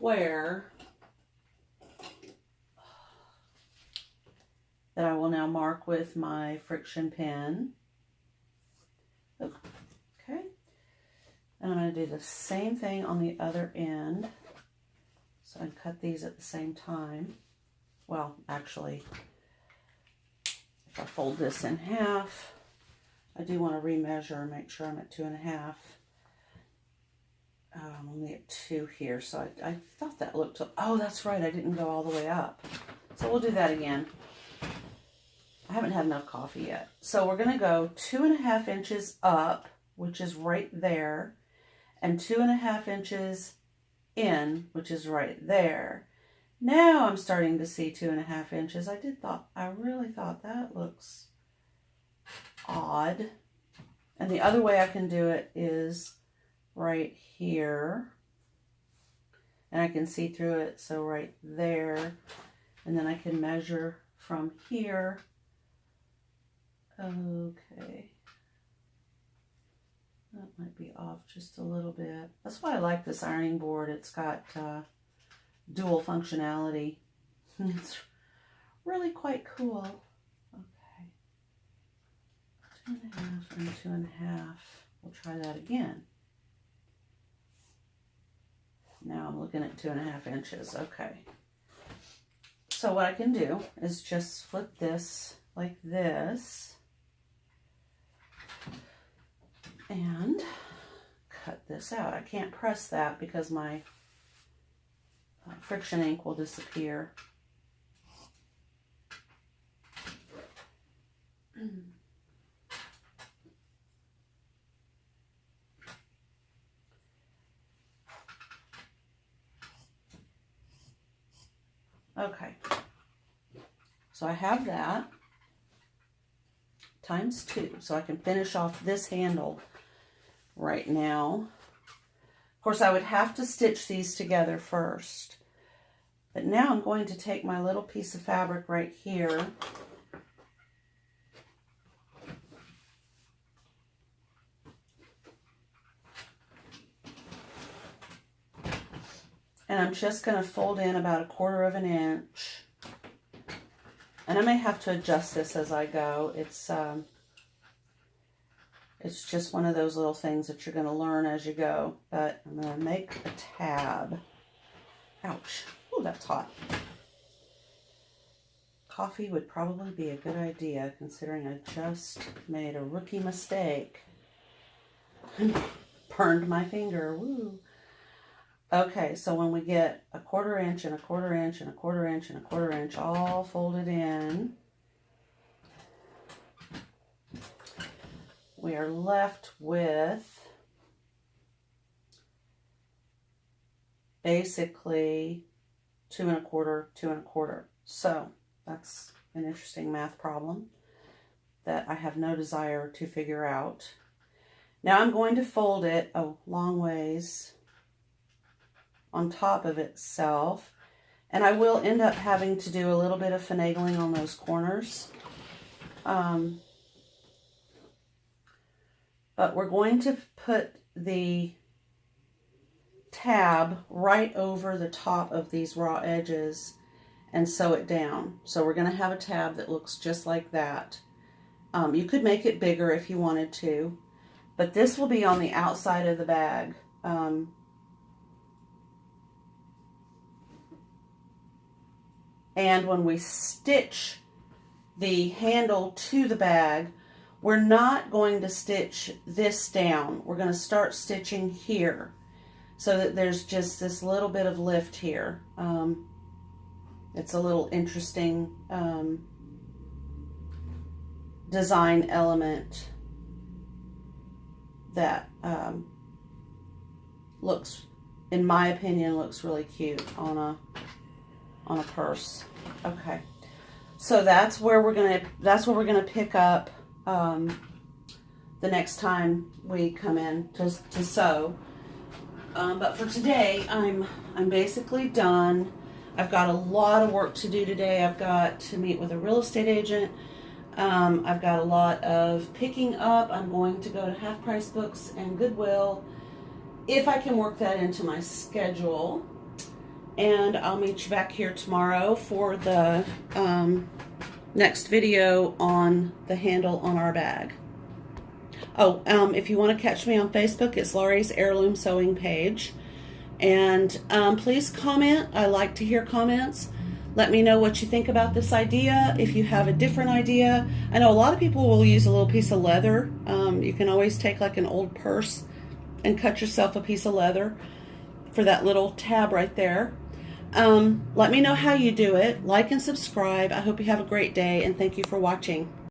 square that I will now mark with my friction pen. Okay. And I'm going to do the same thing on the other end. So I cut these at the same time. Well, actually, if I fold this in half, I do want to remeasure and make sure I'm at 2.5. I'm only at 2 here, so I thought that looked, oh, that's right, I didn't go all the way up. So we'll do that again. I haven't had enough coffee yet. So we're going to go 2.5 inches up, which is right there, and 2.5 inches in, which is right there. Now I'm starting to see 2.5 inches. I really thought that looks odd. And the other way I can do it is right here. And I can see through it, so right there. And then I can measure from here. Okay. That might be off just a little bit. That's why I like this ironing board. It's got dual functionality. It's really quite cool. Okay. 2.5 and 2.5. We'll try that again. Now I'm looking at 2.5 inches. Okay. So what I can do is just flip this like this. And cut this out. I can't press that because my friction ink will disappear. Okay. So I have that times 2. So I can finish off this handle right now. Of course, I would have to stitch these together first. But now I'm going to take my little piece of fabric right here. And I'm just going to fold in about 1/4 inch. And I may have to adjust this as I go. It's just one of those little things that you're going to learn as you go. But I'm going to make a tab. Ouch. Oh, that's hot. Coffee would probably be a good idea considering I just made a rookie mistake. Burned my finger. Woo. Okay, so when we get 1/4 inch and 1/4 inch and 1/4 inch and 1/4 inch all folded in, we are left with basically 2 1/4, 2 1/4. So that's an interesting math problem that I have no desire to figure out. Now I'm going to fold it a long ways on top of itself, and I will end up having to do a little bit of finagling on those corners. But we're going to put the tab right over the top of these raw edges and sew it down. So we're going to have a tab that looks just like that. You could make it bigger if you wanted to, but this will be on the outside of the bag. And when we stitch the handle to the bag, we're not going to stitch this down. We're going to start stitching here so that there's just this little bit of lift here. It's a little interesting design element that looks, in my opinion, looks really cute on a purse. Okay, so that's where we're gonna pick up the next time we come in to sew. But for today, I'm basically done. I've got a lot of work to do today. I've got to meet with a real estate agent. I've got a lot of picking up. I'm going to go to Half Price Books and Goodwill if I can work that into my schedule. and I'll meet you back here tomorrow for the next video on the handle on our bag. Oh, if you want to catch me on Facebook, it's Laurie's Heirloom Sewing page. And please comment. I like to hear comments. Let me know what you think about this idea. If you have a different idea, I know a lot of people will use a little piece of leather. You can always take like an old purse and cut yourself a piece of leather for that little tab right there. Let me know how you do it. Like and subscribe. I hope you have a great day, and thank you for watching.